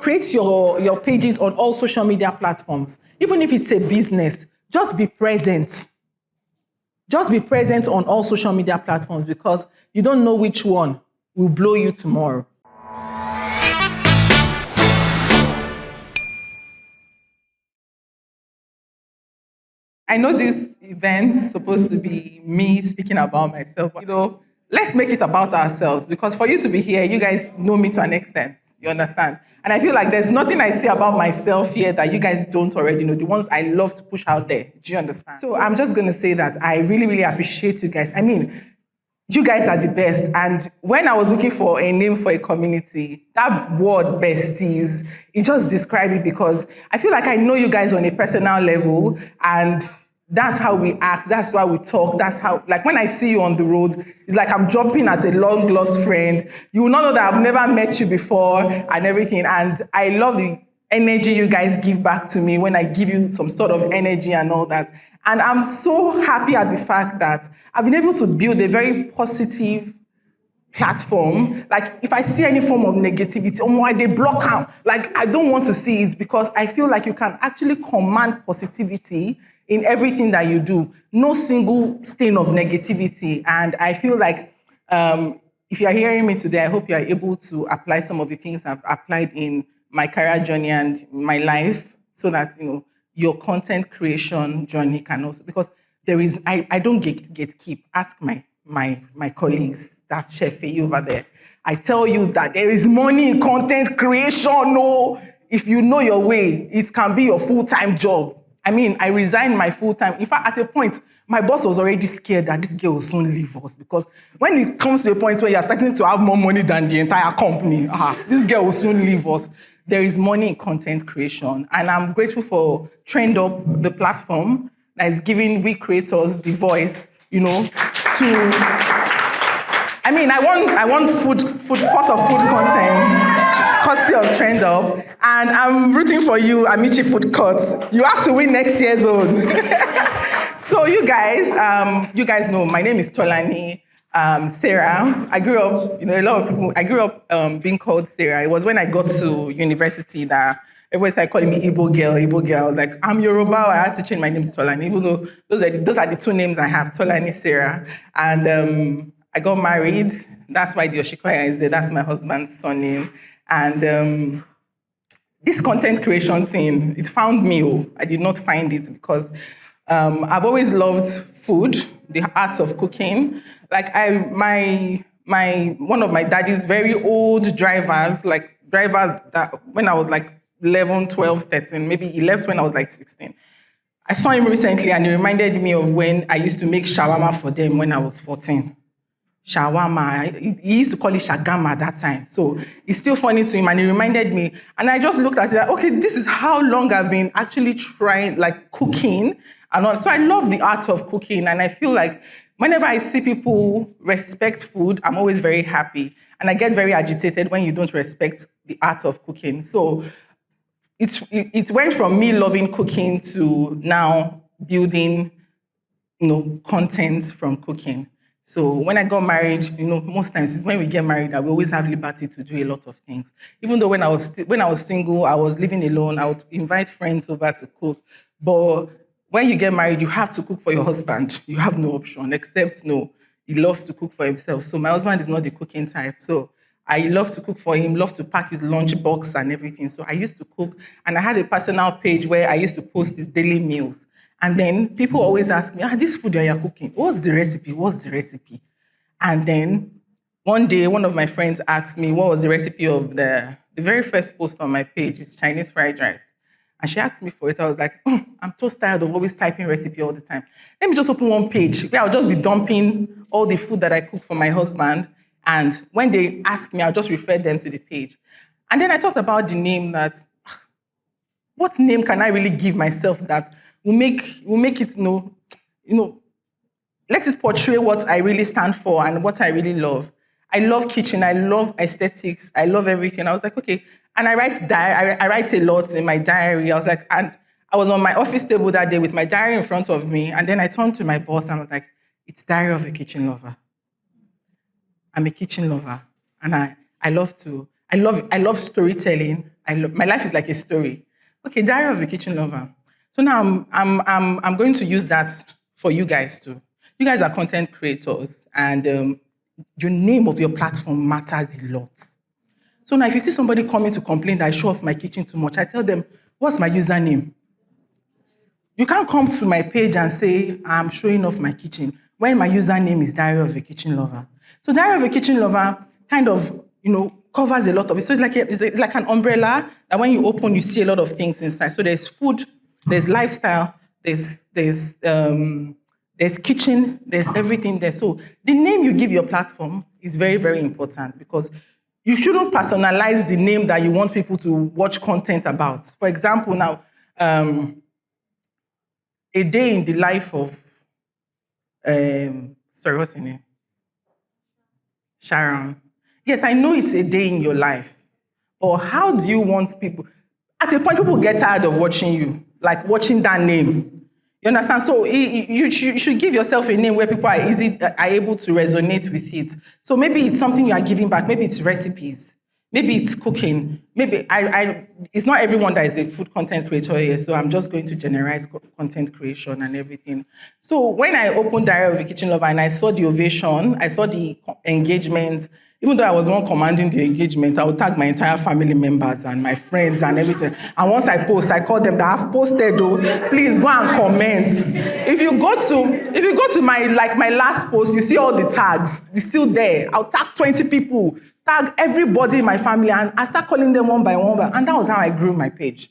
create your pages on all social media platforms. Even if it's a business, just be present. Just be present on all social media platforms because you don't know which one will blow you tomorrow. I know this event's supposed to be me speaking about myself, but let's make it about ourselves because for you to be here, you guys know me to an extent. You understand? And I feel like there's nothing I say about myself here that you guys don't already know, the ones I love to push out there. Do you understand? So I'm just going to say that I really, really appreciate you guys. I mean, you guys are the best. And when I was looking for a name for a community, that word besties, it just described it because I feel like I know you guys on a personal level and that's how we act, that's why we talk, that's how, like when I see you on the road, it's like I'm jumping at a long lost friend. You will not know that I've never met you before and everything. And I love the energy you guys give back to me when I give you some sort of energy and all that. And I'm so happy at the fact that I've been able to build a very positive platform. Like if I see any form of negativity, why they block out? Like I don't want to see it because I feel like you can actually command positivity in everything that you do. No single stain of negativity. And I feel like if you are hearing me today, I hope you are able to apply some of the things I've applied in my career journey and my life so that, your content creation journey can also, because there is, I don't gatekeep. Ask my colleagues, that's Chef Faye over there. I tell you that there is money in content creation. No, if you know your way, it can be your full-time job. I mean, I resigned my full-time. In fact, at a point, my boss was already scared that this girl will soon leave us because when it comes to a point where you're starting to have more money than the entire company, this girl will soon leave us. There is money in content creation. And I'm grateful for Trendupp, the platform that is giving we creators the voice, to... I mean, I want food, force of food content, courtesy of Trendupp, and I'm rooting for you, Amici Food Court. You have to win next year's own. So you guys know my name is Tolani Sarah. I grew up, a lot of people. I grew up being called Sarah. It was when I got to university that everybody started calling me Igbo girl. Like I'm Yoruba, I had to change my name to Tolani, even though those are the two names I have, Tolani Sarah, and. I got married. That's why the Oshikoya is there. That's my husband's surname. And this content creation thing, it found me. I did not find it because I've always loved food, the art of cooking. Like one of my daddy's very old drivers that when I was like 11, 12, 13, maybe he left when I was like 16. I saw him recently and he reminded me of when I used to make shawarma for them when I was 14. Shawarma. He used to call it shagama at that time. So it's still funny to him and he reminded me. And I just looked at it like, okay, this is how long I've been actually trying, like cooking and all. So I love the art of cooking and I feel like whenever I see people respect food, I'm always very happy. And I get very agitated when you don't respect the art of cooking. So it went from me loving cooking to now building, content from cooking. So when I got married, most times it's when we get married that we always have liberty to do a lot of things. Even though when I was single, I was living alone, I would invite friends over to cook. But when you get married, you have to cook for your husband. You have no option except he loves to cook for himself. So my husband is not the cooking type. So I love to cook for him, love to pack his lunch box and everything. So I used to cook, and I had a personal page where I used to post his daily meals. And then people always ask me, this food that you're cooking, what's the recipe? And then one day, one of my friends asked me, what was the recipe of the very first post on my page is Chinese fried rice. And she asked me for it. I was like, I'm so tired of always typing recipe all the time. Let me just open one page where I'll just be dumping all the food that I cook for my husband. And when they ask me, I'll just refer them to the page. And then I thought about the name that, what name can I really give myself that will make it, let it portray what I really stand for and what I really love. I love kitchen, I love aesthetics, I love everything. I was like, okay. And I write a lot in my diary. I was like, and I was on my office table that day with my diary in front of me. And then I turned to my boss and I was like, it's Diary of a Kitchen Lover. I'm a kitchen lover. And I I love storytelling. My life is like a story. Okay, Diary of a Kitchen Lover. So now I'm going to use that for you guys too. You guys are content creators, and your name of your platform matters a lot. So now if you see somebody coming to complain that I show off my kitchen too much, I tell them, what's my username? You can't come to my page and say, I'm showing off my kitchen when my username is Diary of a Kitchen Lover. So Diary of a Kitchen Lover kind of, covers a lot of it. So it's like an umbrella that when you open, you see a lot of things inside. So there's food, there's lifestyle, there's kitchen, there's everything there. So the name you give your platform is very, very important, because you shouldn't personalize the name that you want people to watch content about. For example, now, a day in the life of, sorry, what's her name? Sharon. Yes, I know it's a day in your life, but how do you want people? At a point, people get tired of watching you, like watching that name. You understand? So you should give yourself a name where people are able to resonate with it. So maybe it's something you are giving back. Maybe it's recipes. Maybe it's cooking. Maybe it's not everyone that is a food content creator here, so I'm just going to generalize content creation and everything. So when I opened Diary of a Kitchen Lover and I saw the ovation, I saw the engagement, even though I was the one commanding the engagement, I would tag my entire family members and my friends and everything. And once I post, I call them that I've posted, though, please go and comment. If you go to my last post, you see all the tags. It's still there. I'll tag 20 people, tag everybody in my family, and I start calling them one by one. And that was how I grew my page.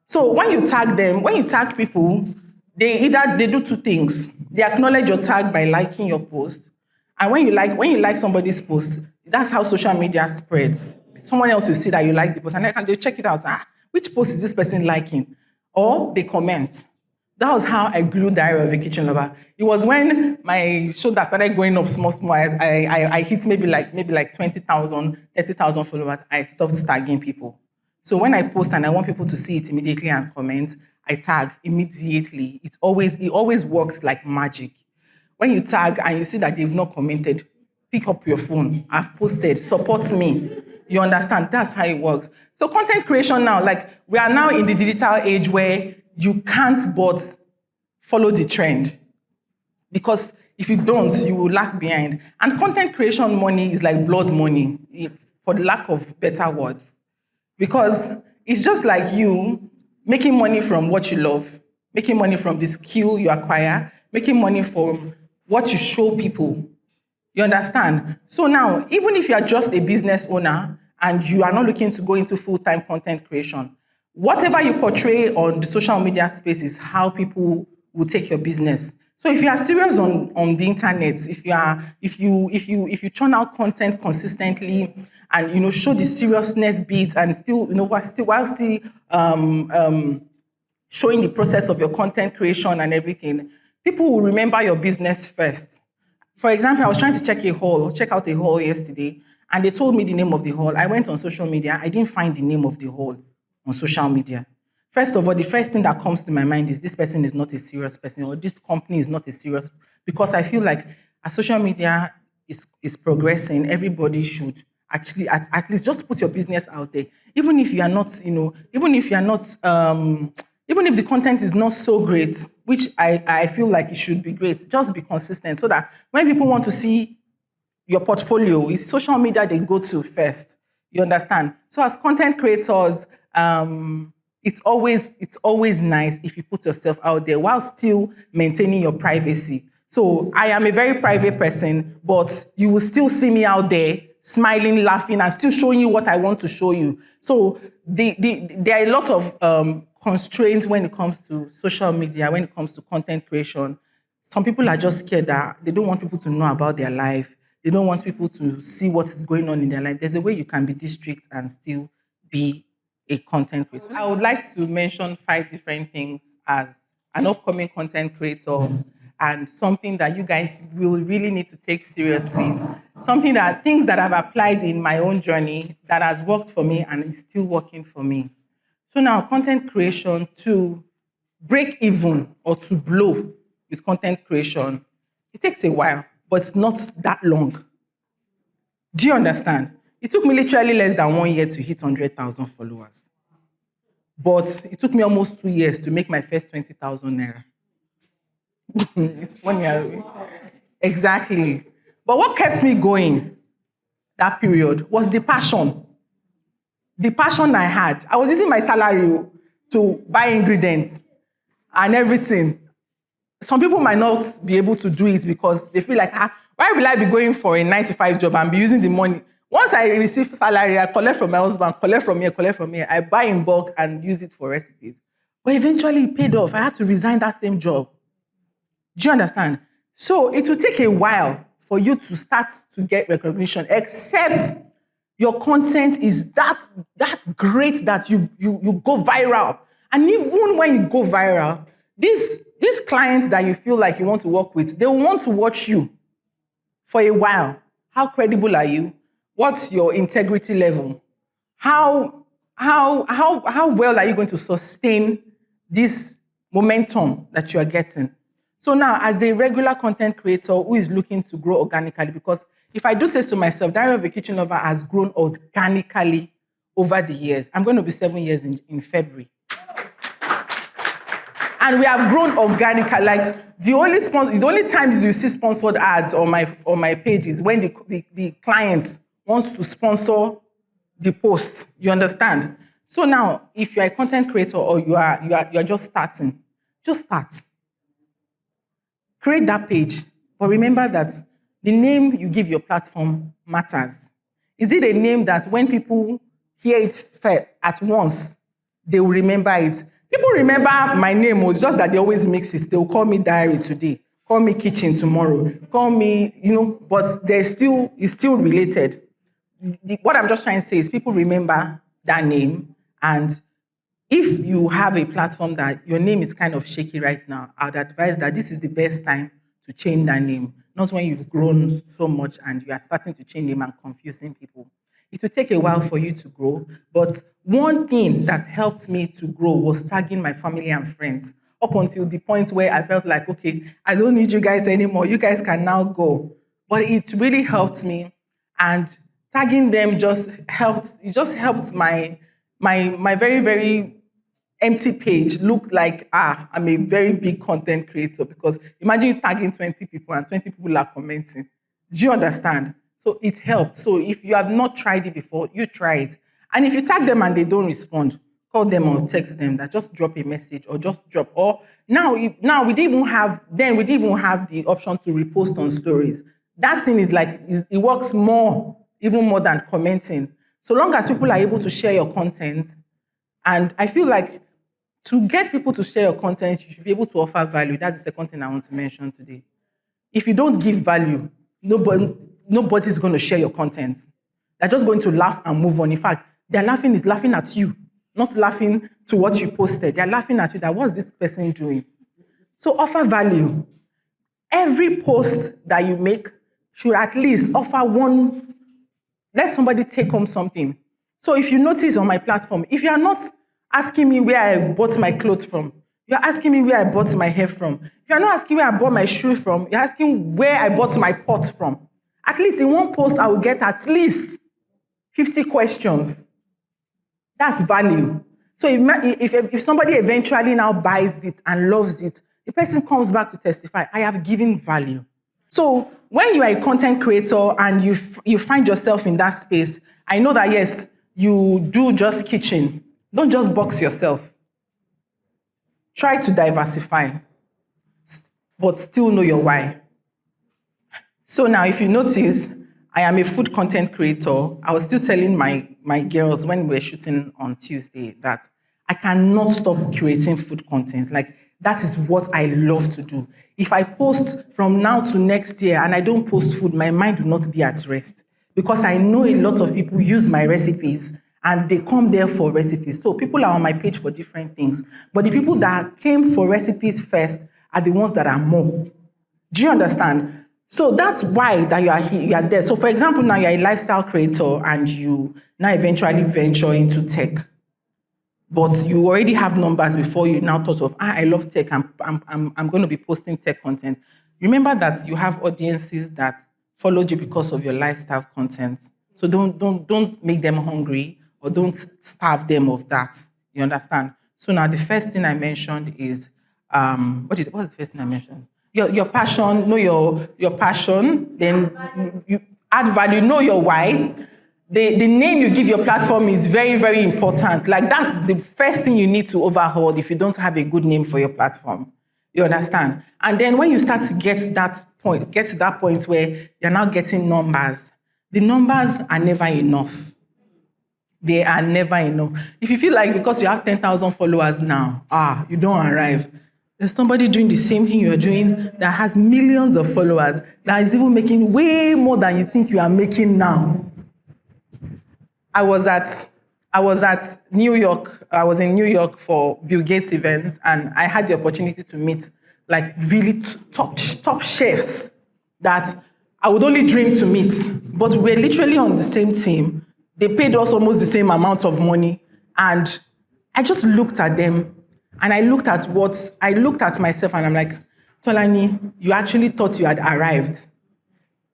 So when you tag people, they do two things. They acknowledge your tag by liking your post. And when you like somebody's post, that's how social media spreads. Someone else will see that you like the post, and they check it out. Which post is this person liking? Or they comment. That was how I grew Diary of a Kitchen Lover. It was when my shoulder started going up small. I hit maybe like 20,000, 30,000 followers. I stopped tagging people. So when I post and I want people to see it immediately and comment, I tag immediately. It always works like magic. When you tag and you see that they've not commented, pick up your phone. I've posted, support me. You understand? That's how it works. So content creation now, we are now in the digital age where you can't but follow the trend. Because if you don't, you will lag behind. And content creation money is like blood money, for the lack of better words. Because it's just like you making money from what you love, making money from the skill you acquire, making money from what you show people. You understand? So now, even if you are just a business owner and you are not looking to go into full-time content creation, whatever you portray on the social media space is how people will take your business. So if you are serious on the internet, if you churn out content consistently and show the seriousness bit and still while still showing the process of your content creation and everything, people will remember your business first. For example, I was trying to check out a hall yesterday, and they told me the name of the hall. I went on social media. I didn't find the name of the hall on social media. First of all, the first thing that comes to my mind is this person is not a serious person, or this company is not a serious, because I feel like as social media is progressing, everybody should actually at least just put your business out there. Even if you are not, even if the content is not so great, which I feel like it should be great, just be consistent so that when people want to see your portfolio, it's social media they go to first. You understand? So as content creators, it's always nice if you put yourself out there while still maintaining your privacy. So I am a very private person, but you will still see me out there smiling, laughing, and still showing you what I want to show you. So there are a lot of constraints when it comes to social media, when it comes to content creation. Some people are just scared that they don't want people to know about their life. They don't want people to see what is going on in their life. There's a way you can be discreet and still be a content creator. I would like to mention 5 different things as an upcoming content creator and something that you guys will really need to take seriously. Things that I've applied in my own journey that has worked for me and is still working for me. So now, content creation, to break even or to blow with content creation, it takes a while, but it's not that long. Do you understand? It took me literally less than 1 year to hit 100,000 followers. But it took me almost 2 years to make my first 20,000 naira. It's funny. Exactly. But what kept me going that period was the passion. The passion I had. I was using my salary to buy ingredients and everything. Some people might not be able to do it because they feel like, why will I be going for a 9 to 5 job and be using the money? Once I receive salary, I collect from my husband, collect from here. I buy in bulk and use it for recipes. But eventually it paid off. I had to resign that same job. Do you understand? So it will take a while for you to start to get recognition, except your content is that great that you go viral. And even when you go viral, these clients that you feel like you want to work with, they will want to watch you for a while. How credible are you? What's your integrity level? How well are you going to sustain this momentum that you are getting? So now, as a regular content creator who is looking to grow organically, because if I do say to myself, Diary of a Kitchen Lover has grown organically over the years. I'm going to be 7 years in February. And we have grown organically. Like the only times you see sponsored ads on my page is when the client wants to sponsor the post. You understand? So now, if you're a content creator or you're just starting, just start. Create that page, but remember that the name you give your platform matters. Is it a name that when people hear it at once, they will remember it? People remember my name, it's just that they always mix it. They will call me Diary today, call me Kitchen tomorrow, call me, but it's still related. What I'm just trying to say is people remember that name, and if you have a platform that your name is kind of shaky right now, I would advise that this is the best time to change that name, not when you've grown so much and you are starting to change name and confusing people. It will take a while for you to grow, but one thing that helped me to grow was tagging my family and friends up until the point where I felt like, okay, I don't need you guys anymore. You guys can now go. But it really helped me, and tagging them just helped. It just helped my very, very empty page look like, I'm a very big content creator, because imagine you tagging 20 people and 20 people are commenting. Do you understand? So it helped. So if you have not tried it before, you try it. And if you tag them and they don't respond, call them or text them that just drop a message or just drop. Or now we didn't even have the option to repost on stories. That thing is like, it works even more than commenting. So long as people are able to share your content, and I feel like to get people to share your content, you should be able to offer value. That's the second thing I want to mention today. If you don't give value, nobody's going to share your content. They're just going to laugh and move on. In fact, they're laughing at you, not laughing to what you posted. They're laughing at you that, what's this person doing? So offer value. Every post that you make should at least offer one, let somebody take home something. So if you notice on my platform, if you are not asking me where I bought my clothes from, you're asking me where I bought my hair from. If you're not asking where I bought my shoes from, you're asking where I bought my pot from. At least in one post, I will get at least 50 questions. That's value. So if somebody eventually now buys it and loves it, the person comes back to testify, I have given value. So when you are a content creator and you find yourself in that space, I know that, yes, you do just kitchen. Don't just box yourself. Try to diversify, but still know your why. So now, if you notice, I am a food content creator. I was still telling my girls when we were shooting on Tuesday that I cannot stop creating food content. Like, that is what I love to do. If I post from now to next year and I don't post food, my mind will not be at rest, because I know a lot of people use my recipes and they come there for recipes. So people are on my page for different things. But the people that came for recipes first are the ones that are more. Do you understand? So that's why that you are here, you are there. So for example, now you're a lifestyle creator and you now eventually venture into tech. But you already have numbers before you now thought of, I love tech, I'm going to be posting tech content. Remember that you have audiences that followed you because of your lifestyle content. So don't make them hungry or don't starve them of that. You understand? So now the first thing I mentioned is what's the first thing I mentioned? Your passion, know your passion, then you add value, know your why. The name you give your platform is very, very important. Like that's the first thing you need to overhaul if you don't have a good name for your platform. You understand? And then when you start to get to that point where you're now getting numbers, the numbers are never enough. They are never enough. If you feel like because you have 10,000 followers now, you don't arrive. There's somebody doing the same thing you're doing that has millions of followers that is even making way more than you think you are making now. I was at New York. I was in New York for Bill Gates events, and I had the opportunity to meet like really top chefs that I would only dream to meet. But we're literally on the same team. They paid us almost the same amount of money, and I just looked at them, and I looked at myself, and I'm like, Tolani, you actually thought you had arrived.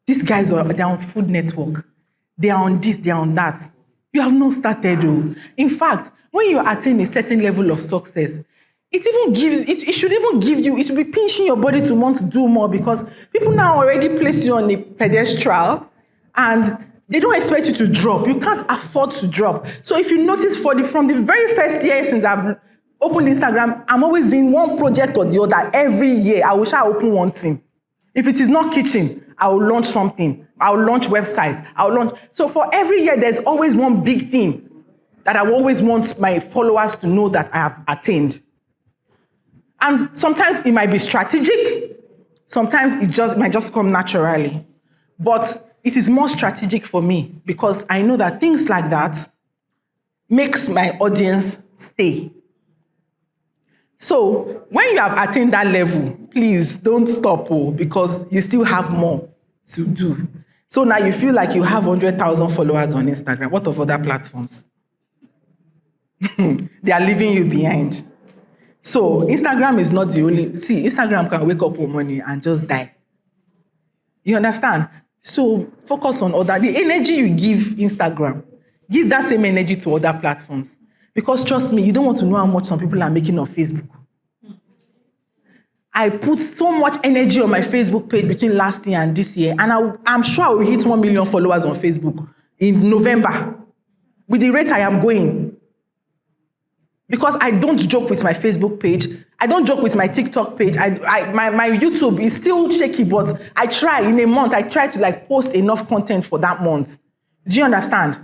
These guys they're on Food Network. They are on this, they are on that. You have not started. In fact, when you attain a certain level of success, it should even give you, it should be pinching your body to want to do more because people now already placed you on a pedestal and they don't expect you to drop. You can't afford to drop. So if you notice from the very first year since I've opened Instagram, I'm always doing one project or the other every year. I wish I open one thing. If it is not kitchen, I will launch something. I'll launch websites. So for every year, there's always one big thing that I always want my followers to know that I have attained. And sometimes it might be strategic. Sometimes it might just come naturally. But it is more strategic for me because I know that things like that makes my audience stay. So when you have attained that level, please don't stop because you still have more to do. So now you feel like you have 100,000 followers on Instagram. What of other platforms? They are leaving you behind. So Instagram is not the only... See, Instagram can wake up one morning and just die. You understand? So focus on the energy you give Instagram, give that same energy to other platforms. Because trust me, you don't want to know how much some people are making on Facebook. I put so much energy on my Facebook page between last year and this year, and I'm sure I will hit 1 million followers on Facebook in November with the rate I am going. Because I don't joke with my Facebook page. I don't joke with my TikTok page. My YouTube is still shaky, but I try in a month. I try to post enough content for that month. Do you understand?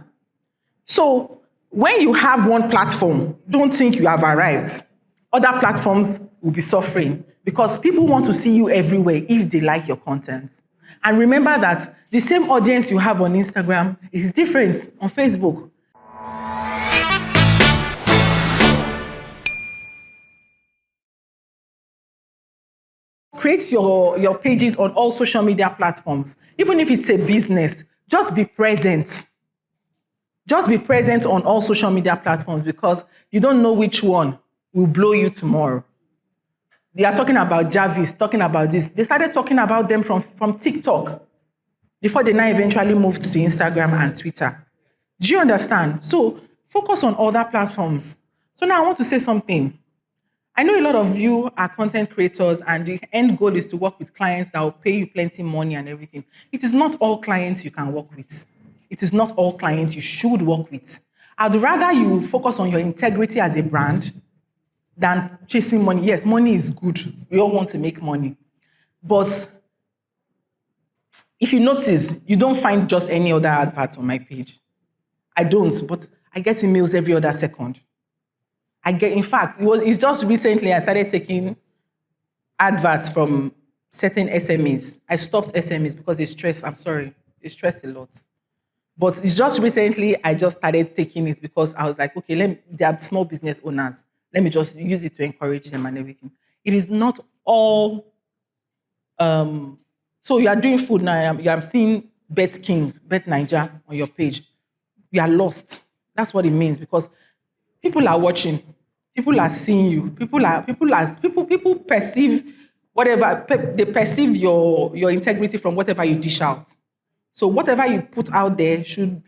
So when you have one platform, don't think you have arrived. Other platforms will be suffering because people want to see you everywhere if they like your content. And remember that the same audience you have on Instagram is different on Facebook. Create your pages on all social media platforms. Even if it's a business, just be present. Just be present on all social media platforms because you don't know which one will blow you tomorrow. They are talking about Jarvis, talking about this. They started talking about them from TikTok before they now eventually moved to Instagram and Twitter. Do you understand? So focus on other platforms. So now I want to say something. I know a lot of you are content creators and the end goal is to work with clients that will pay you plenty money and everything. It is not all clients you can work with. It is not all clients you should work with. I'd rather you focus on your integrity as a brand than chasing money. Yes, money is good. We all want to make money. But if you notice, you don't find just any other advert on my page. I don't, but I get emails every other second. In fact, it's just recently I started taking adverts from certain SMEs. I stopped SMEs because they stress. I'm sorry, they stress a lot. But it's just recently I just started taking it because I was like, okay, they are small business owners. Let me just use it to encourage them and everything. It is not all. So you are doing food now. I'm seeing Bet King, Bet Niger on your page. You are lost. That's what it means because people are watching. People are seeing you. People perceive whatever. They perceive your integrity from whatever you dish out. So whatever you put out there should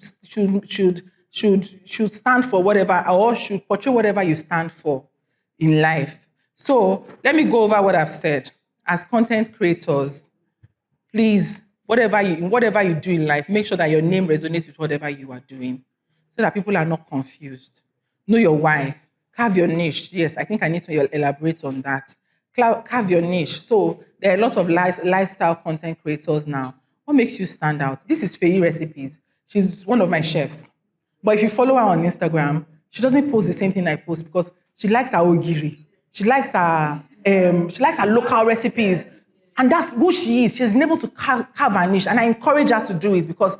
stand for whatever, or should portray whatever you stand for in life. So let me go over what I've said. As content creators, please, whatever you do in life, make sure that your name resonates with whatever you are doing, so that people are not confused. Know your why. Carve your niche. Yes, I think I need to elaborate on that. Carve your niche. So there are a lot of lifestyle content creators now. What makes you stand out? This is Feyi Recipes. She's one of my chefs. But if you follow her on Instagram, she doesn't post the same thing I post, because she likes her ogiri. She likes her local recipes. And that's who she is. She's been able to carve her niche. And I encourage her to do it, because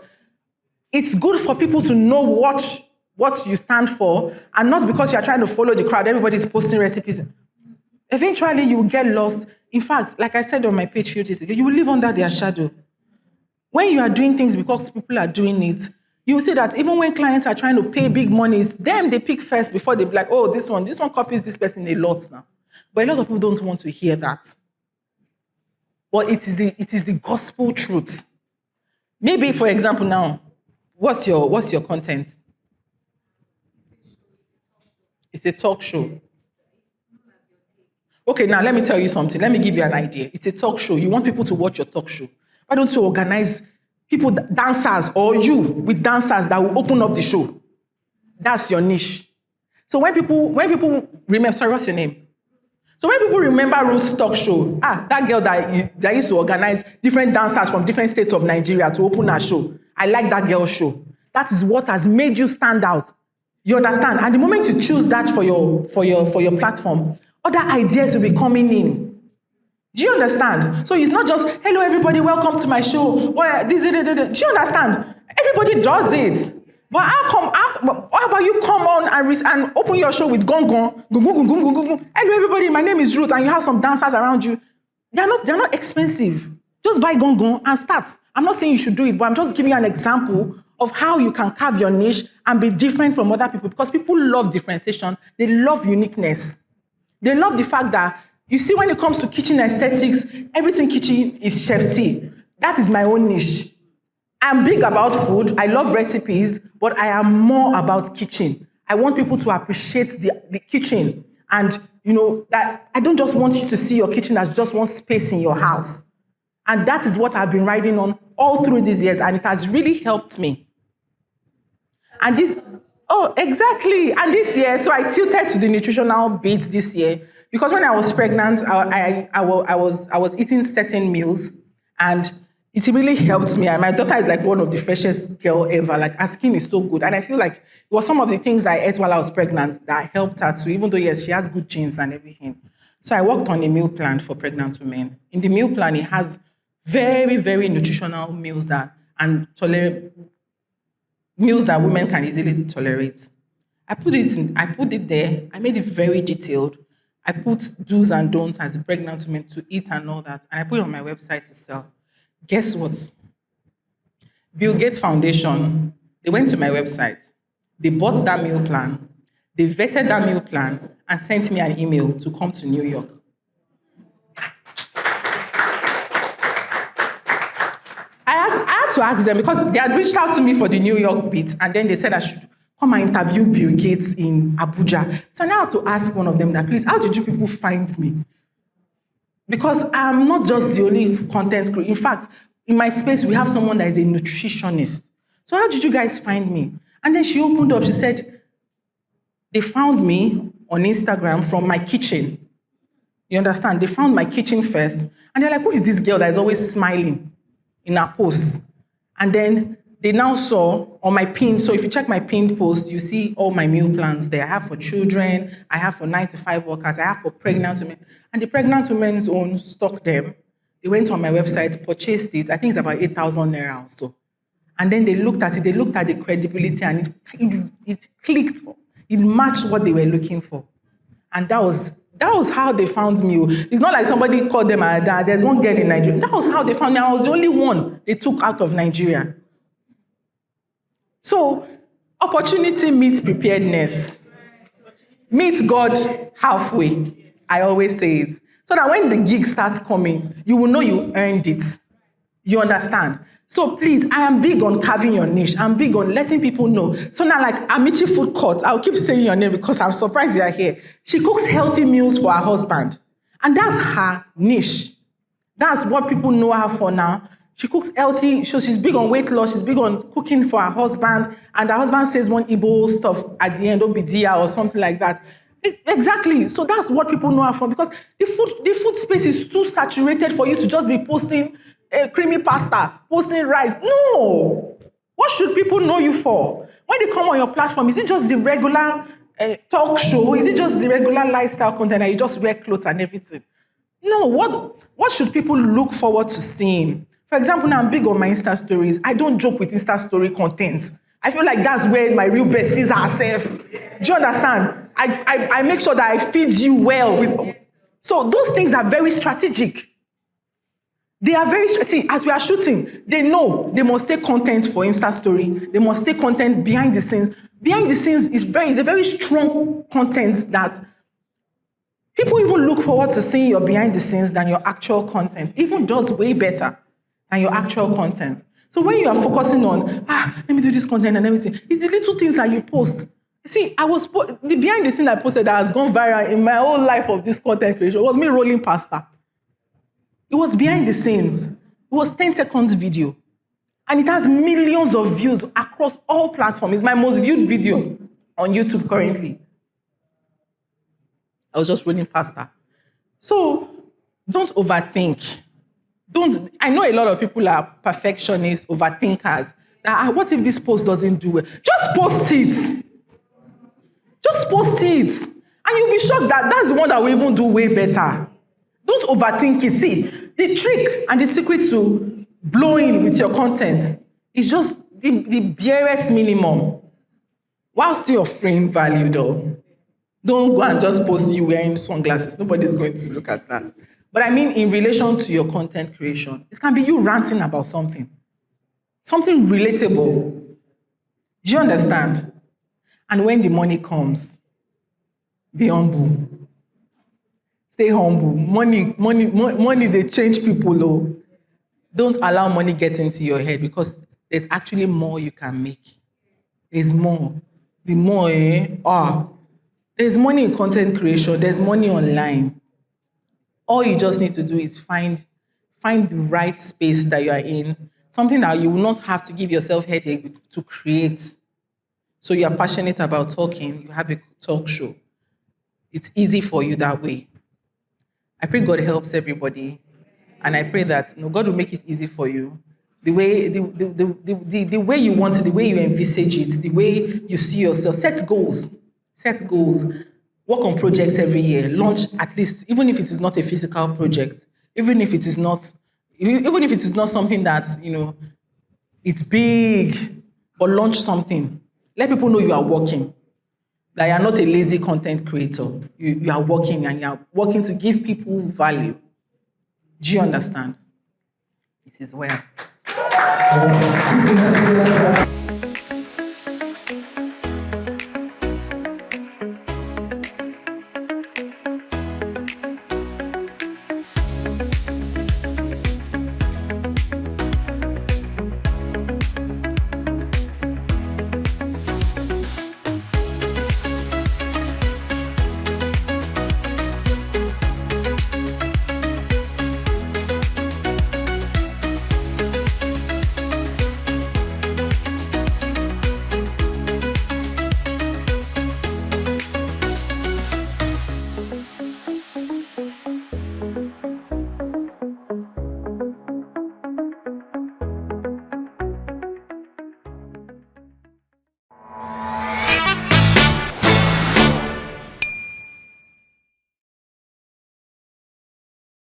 it's good for people to know what you stand for, and not because you're trying to follow the crowd. Everybody's posting recipes. Eventually, you will get lost. In fact, like I said on my page a few days ago, you will live under their shadow. When you are doing things because people are doing it, you will see that even when clients are trying to pay big money, it's them they pick first before they be like, oh, this one copies this person a lot now. But a lot of people don't want to hear that. But it is the gospel truth. Maybe, for example, now, what's your content? It's a talk show. Okay, now let me tell you something. Let me give you an idea. It's a talk show. You want people to watch your talk show. Why don't you organize people, dancers, or you with dancers that will open up the show? That's your niche. So when people remember, sorry, what's your name? So when people remember Ruth's talk show, that girl that used to organize different dancers from different states of Nigeria to open her show, I like that girl's show. That is what has made you stand out. You understand? And the moment you choose that for your platform, other ideas will be coming in. Do you understand? So it's not just, hello everybody, welcome to my show. Do you understand? Everybody does it. But how about you come on and open your show with gong gong, gong gong gong gong gong gong. Hello everybody, my name is Ruth, and you have some dancers around you. They're not expensive. Just buy gong gong and start. I'm not saying you should do it, but I'm just giving you an example of how you can carve your niche and be different from other people, because people love differentiation. They love uniqueness. They love the fact that, you see, when it comes to kitchen aesthetics, everything kitchen is chef tea. That is my own niche. I'm big about food. I love recipes, but I am more about kitchen. I want people to appreciate the kitchen. And, that I don't just want you to see your kitchen as just one space in your house. And that is what I've been riding on all through these years, and it has really helped me. And exactly. And this year, so I tilted to the nutritional bit this year, because when I was pregnant, I was eating certain meals, and it really helped me. And my daughter is like one of the freshest girl ever. Like, her skin is so good. And I feel like it was some of the things I ate while I was pregnant that helped her too, even though, yes, she has good genes and everything. So I worked on a meal plan for pregnant women. In the meal plan, it has very, very nutritional meals meals that women can easily tolerate. I put it there. I made it very detailed. I put do's and don'ts as a pregnant woman to eat and all that. And I put it on my website to sell. Guess what? Bill Gates Foundation, they went to my website. They bought that meal plan. They vetted that meal plan and sent me an email to come to New York. I had to ask them, because they had reached out to me for the New York bit, and then they said I should come and interview Bill Gates in Abuja. So now I had to ask one of them that, please, how did you people find me? Because I'm not just the only content creator. In fact, in my space, we have someone that is a nutritionist. So how did you guys find me? And then she opened up, she said, they found me on Instagram from my kitchen. You understand? They found my kitchen first. And they're like, who is this girl that is always smiling in her posts? And then they now saw on my pin, so if you check my pinned post, you see all my meal plans there. I have for children, I have for 9 to 5 workers, I have for pregnant women. And the pregnant women's own stock them. They went on my website, purchased it. I think it's about 8,000 naira or so. And then they looked at it, they looked at the credibility, and it clicked. It matched what they were looking for. And that was how they found me. It's not like somebody called them, there's one girl in Nigeria. That was how they found me. I was the only one they took out of Nigeria. So, opportunity meets preparedness. Meet God halfway. I always say it. So that when the gig starts coming, you will know you earned it. You understand? So please, I am big on carving your niche. I'm big on letting people know. So now, like Amici Food Court, I'll keep saying your name because I'm surprised you are here. She cooks healthy meals for her husband. And that's her niche. That's what people know her for now. She cooks healthy, so she's big on weight loss, she's big on cooking for her husband, and her husband says one Igbo stuff at the end, Obidia or something like that. Exactly. So that's what people know her from, because the food space is too saturated for you to just be posting creamy pasta, posting rice. No. What should people know you for? When they come on your platform, is it just the regular talk show? Is it just the regular lifestyle content that you just wear clothes and everything? No. What should people look forward to seeing? For example, now I'm big on my Insta stories. I don't joke with Insta story content. I feel like that's where my real besties are safe. Do you understand? I make sure that I feed you well with. So those things are very strategic. They are very strategic. As we are shooting, they know they must take content for Insta story. They must take content behind the scenes. Behind the scenes is a very strong content that people even look forward to seeing your behind the scenes than your actual content. Even does way better than your actual content. So when you are focusing on, let me do this content and everything, it's the little things that you post. See, the behind the scenes I posted that has gone viral in my whole life of this content creation was me rolling pasta. It was behind the scenes. It was 10 seconds video. And it has millions of views across all platforms. It's my most viewed video on YouTube currently. I was just rolling pasta. So don't overthink. I know a lot of people are perfectionists, overthinkers. What if this post doesn't do well? Just post it. Just post it. And you'll be shocked that that's the one that will even do way better. Don't overthink it. See, the trick and the secret to blowing with your content is just the barest minimum. While still offering value though. Don't go and just post you wearing sunglasses. Nobody's going to look at that. But I mean, in relation to your content creation, it can be you ranting about something relatable. Do you understand? And when the money comes, be humble. Stay humble. Money, they change people. Oh. Don't allow money get into your head, because there's actually more you can make. There's more. The more, there's money in content creation. There's money online. All you just need to do is find the right space that you are in, something that you will not have to give yourself headache to create. So you are passionate about talking, you have a talk show. It's easy for you that way. I pray God helps everybody, and I pray that God will make it easy for you. The way you want it, the way you envisage it, the way you see yourself. Set goals. Work on projects every year. Launch at least, even if it is not a physical project, even if it is not something that, it's big, but launch something. Let people know you are working. That you are not a lazy content creator. You are working, and you are working to give people value. Do you understand? It is well.